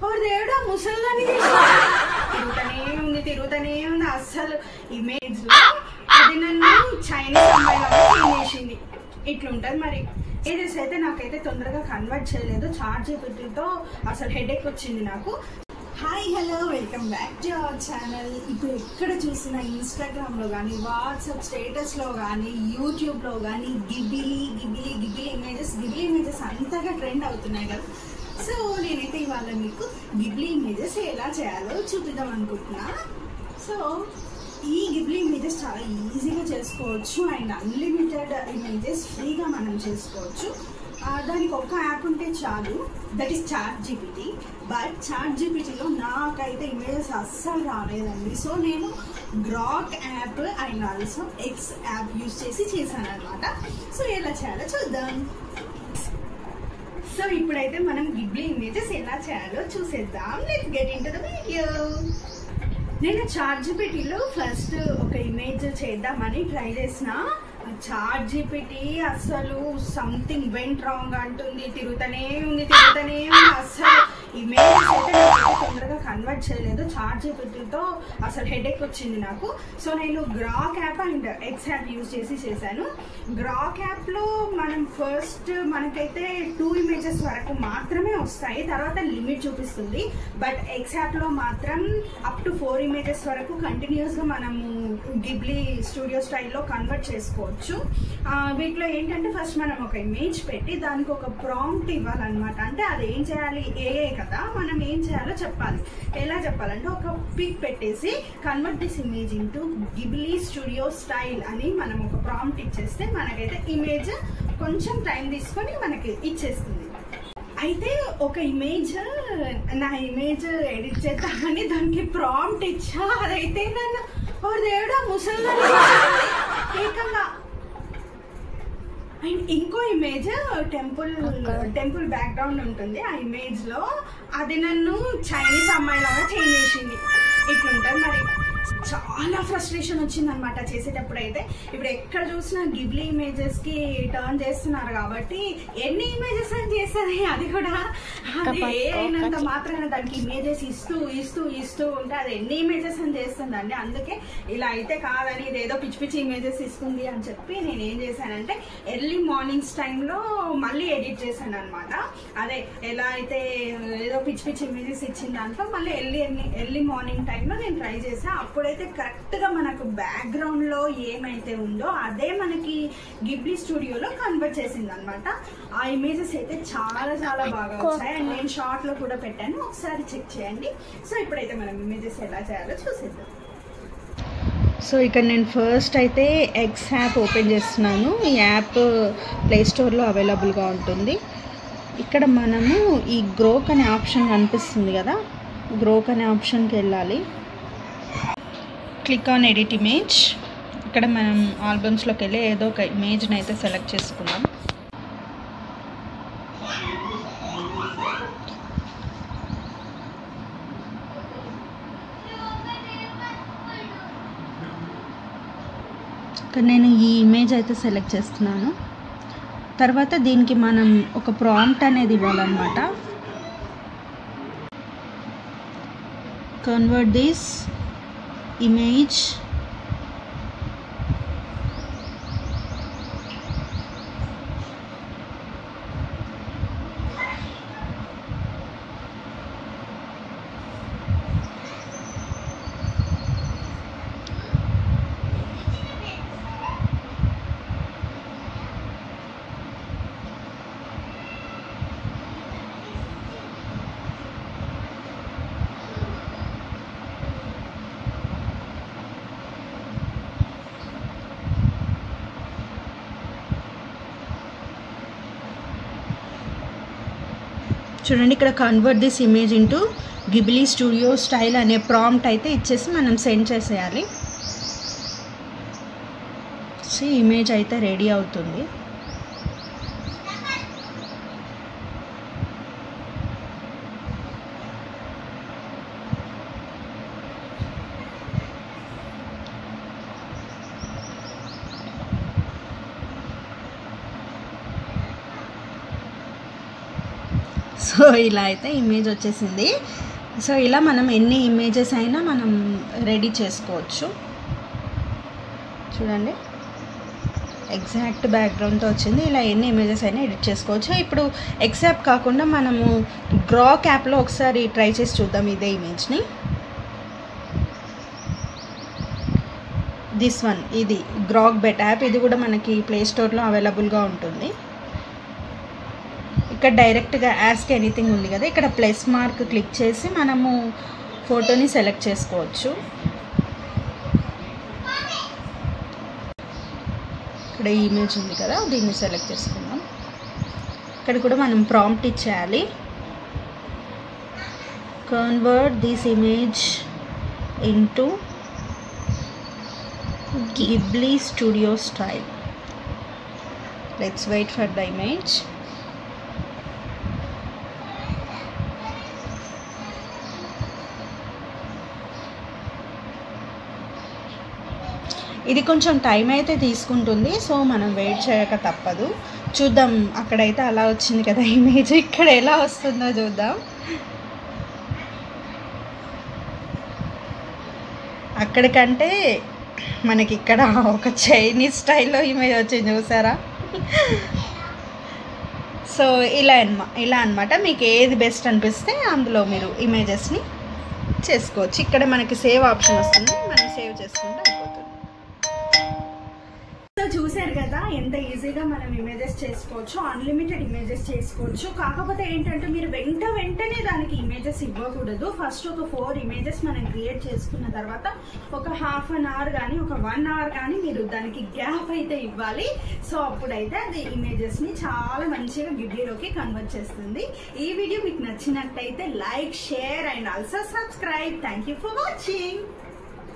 ఓ దేవుడా ముసలిదాన్ని తిరుగుతూనే ఉంది అస్సలు ఇమేజ్ లో. అది నన్ను చైనీస్ అమ్మాయిలాగా చేసింది. ఇట్లుంటది మరి. ఏదేస్ అయితే నాకైతే తొందరగా కన్వర్ట్ చేయలేదు. చార్ట్ జీపీటీతో అసలు హెడేక్ వచ్చింది నాకు. Hi hello welcome back to our channel. ఇప్పుడు ఎక్కడ చూసినా ఇన్స్టాగ్రామ్లో కానీ, వాట్సాప్ స్టేటస్లో కానీ, యూట్యూబ్లో కానీ గిబిలీ ఇమేజెస్ అంతగా ట్రెండ్ అవుతున్నాయి కదా. సో నేనైతే ఇవాళ మీకు గిబ్లీ ఇమేజెస్ ఎలా చేయాలో చూపిద్దాం అనుకుంటున్నా. సో ఈ గిబ్లీ ఇమేజెస్ చాలా ఈజీగా చేసుకోవచ్చు అండ్ అన్లిమిటెడ్ ఇమేజెస్ ఫ్రీగా మనం చేసుకోవచ్చు. దానికి ఒక యాప్ ఉంటే చాలు, that is chat GPT. But chat జీపీటీలో నాకైతే ఇమేజెస్ అస్సలు రాలేదండి. సో నేను Grok app and also X app use చేసి చేశాను అనమాట. సో ఎలా చేయాలో చూద్దాం. సో ఇప్పుడైతే మనం గిబ్లీ ఇమేజెస్ ఎలా చేయాలో చూసేద్దాం. Let's get into the video. నేను చాట్ జీపీటీలో ఫస్ట్ ఒక ఇమేజ్ చేద్దామని ట్రై చేసిన. చాట్ జీపీటీ అసలు సంథింగ్ వెంట్ రాంగ్ అంటుంది, తిరుగుతూనే ఉంది. అసలు ఇమేజెస్ అయితే నాకు తొందరగా కన్వర్ట్ చేయలేదు. చాట్ జీపీటీతో అసలు హెడేక్ వచ్చింది నాకు. సో నేను Grok app and X app use చేసి చేశాను. గ్రాక్ యాప్లో మనం ఫస్ట్ మనకైతే 2 ఇమేజెస్ వరకు మాత్రమే వస్తాయి, తర్వాత లిమిట్ చూపిస్తుంది. బట్ ఎక్స్ యాప్లో మాత్రం అప్ టు 4 ఇమేజెస్ వరకు కంటిన్యూస్గా మనము గిబ్లీ స్టూడియో స్టైల్లో కన్వర్ట్ చేసుకోవచ్చు. వీటిలో ఏంటంటే ఫస్ట్ మనం ఒక ఇమేజ్ పెట్టి దానికి ఒక ప్రాంప్ట్ ఇవ్వాలన్నమాట. అంటే అది ఏం చేయాలి, ఏఏ కదా, మనం ఏం చేయాలో చెప్పాలి. ఎలా చెప్పాలంటే ఒక పిక్ పెట్టేసి convert this image into Ghibli studio style అని మనం ఒక ప్రాంప్ట్ ఇచ్చేస్తే మనకైతే ఇమేజ్ కొంచెం టైం తీసుకొని మనకి ఇచ్చేస్తుంది. అయితే ఒక ఇమేజ్, నా ఇమేజ్ ఎడిట్ చేద్దామని దానికి ప్రాంప్ట్ ఇచ్చా. అదైతే నన్ను ఓ దేవుడా ముసలిదాన్ని ఏకంగా. అండ్ ఇంకో ఇమేజ్ టెంపుల్ బ్యాక్గ్రౌండ్ ఉంటుంది ఆ ఇమేజ్ లో. అది నన్ను చైనీస్ అమ్మాయిలాగా చేంజ్ చేసింది. ఇట్లుంటది మరి. చాలా ఫ్రస్ట్రేషన్ వచ్చింది అనమాట చేసేటప్పుడు. అయితే ఇప్పుడు ఎక్కడ చూసినా గిబ్లీ ఇమేజెస్ కి టర్న్ చేస్తున్నారు కాబట్టి ఎన్ని ఇమేజెస్ అని చేస్తుంది. అది కూడా అది అయినంత మాత్రమే దానికి ఇమేజెస్ ఇస్తూ ఉంటే అది ఎన్ని ఇమేజెస్ అని చేస్తుందండి. అందుకే ఇలా అయితే కాదని ఇదేదో పిచ్చి ఇమేజెస్ ఇస్తుంది అని చెప్పి నేను ఏం చేశానంటే ఎర్లీ మార్నింగ్స్ టైంలో మళ్ళీ ఎడిట్ చేశాను అనమాట. అదే ఎలా అయితే ఏదో పిచ్చి ఇమేజెస్ ఇచ్చిన దాంట్లో మళ్ళీ ఎర్లీ మార్నింగ్ టైంలో నేను ట్రై చేశాను. అప్పుడైతే కరెక్ట్ గా మనకు బ్యాక్గ్రౌండ్ లో ఏమైతే ఉందో అదే మనకి గిబ్లీ స్టూడియోలో కన్వర్ట్ చేసింది అనమాట. ఆ ఇమేజెస్ అయితే చాలా చాలా బాగా వచ్చాయి అండ్ నేను షార్ట్ లో కూడా పెట్టాను, ఒకసారి చెక్ చేయండి. సో ఇప్పుడైతే మనం ఇమేజెస్ ఎలా చేయాలో చూసేద్దాం. సో ఇక్కడ నేను ఫస్ట్ అయితే ఎక్స్ యాప్ ఓపెన్ చేస్తున్నాను. ఈ యాప్ ప్లే స్టోర్లో అవైలబుల్గా ఉంటుంది. ఇక్కడ మనము ఈ గ్రోక్ అనే ఆప్షన్ కనిపిస్తుంది కదా, గ్రోక్ అనే ఆప్షన్కి వెళ్ళాలి. Click on edit image. ఇక్కడ మనం ఆల్బమ్స్లోకి వెళ్ళి ఏదో ఒక ఇమేజ్ని అయితే సెలెక్ట్ చేసుకుందాం. ఇక్కడ నేను ఈ ఇమేజ్ అయితే సెలెక్ట్ చేస్తున్నాను. తర్వాత దీనికి మనం ఒక ప్రాంప్ట్ అనేది ఇవ్వాలన్నమాట. కన్వర్ట్ దిస్ image చూడండి. ఇక్కడ convert this image into Ghibli studio style అనే ప్రాంప్ట్ అయితే ఇచ్చేసి మనం సెండ్ చేసేయాలి. సో ఇమేజ్ అయితే రెడీ అవుతుంది. సో ఇలా అయితే ఇమేజ్ వచ్చేసింది. సో ఇలా మనం ఎన్ని ఇమేజెస్ అయినా మనం రెడీ చేసుకోవచ్చు. చూడండి ఎగ్జాక్ట్ బ్యాక్గ్రౌండ్తో వచ్చింది. ఇలా ఎన్ని ఇమేజెస్ అయినా ఎడిట్ చేసుకోవచ్చు. ఇప్పుడు ఎక్సెప్ట్ కాకుండా మనము గ్రాక్ యాప్లో ఒకసారి ట్రై చేసి చూద్దాం ఇదే ఇమేజ్ని. దిస్ వన్, ఇది గ్రాక్ బెట్ యాప్. ఇది కూడా మనకి ప్లే స్టోర్లో అవైలబుల్గా ఉంటుంది. ఇక్కడ డైరెక్ట్గా ఆస్క్ ఎనీథింగ్ ఉంది కదా, ఇక్కడ ప్లస్ మార్క్ క్లిక్ చేసి మనము ఫోటోని సెలెక్ట్ చేసుకోవచ్చు. ఇక్కడ ఈ ఇమేజ్ ఉంది కదా, దీన్ని సెలెక్ట్ చేసుకుందాం. ఇక్కడ కూడా మనం ప్రాంప్ట్ ఇచ్చేయాలి. Convert this image into Ghibli Studio style. Let's wait for the image. ఇది కొంచెం టైం అయితే తీసుకుంటుంది, సో మనం వెయిట్ చేయక తప్పదు. చూద్దాం, అక్కడైతే అలా వచ్చింది కదా ఇమేజ్, ఇక్కడ ఎలా వస్తుందో చూద్దాం. అక్కడికంటే మనకి ఇక్కడ ఒక చైనీస్ స్టైల్లో ఇమేజ్ వచ్చింది, చూసారా? సో ఇలా అన్నమాట. మీకు ఏది బెస్ట్ అనిపిస్తే అందులో మీరు ఇమేజెస్ని చేసుకోవచ్చు. ఇక్కడ మనకి సేవ్ ఆప్షన్ వస్తుంది, మనం సేవ్ చేసుకుంటే అయిపోతుంది. సో చూసారు కదా ఎంత ఈజీగా మనం ఇమేజెస్ చేసుకోవచ్చు, అన్లిమిటెడ్ ఇమేజెస్ చేసుకోవచ్చు. కాకపోతే ఏంటంటే మీరు వెంటనే దానికి ఇమేజెస్ ఇవ్వకూడదు. ఫస్ట్ ఒక 4 ఇమేజెస్ మనం క్రియేట్ చేసుకున్న తర్వాత ఒక ½ అన్ అవర్ కానీ ఒక 1 అవర్ కానీ మీరు దానికి గ్యాప్ అయితే ఇవ్వాలి. సో అప్పుడైతే అది ఇమేజెస్ని చాలా మంచిగా గిబ్లీలోకి కన్వర్ట్ చేస్తుంది. ఈ వీడియో మీకు నచ్చినట్టయితే like, share and also subscribe. Thank you for watching.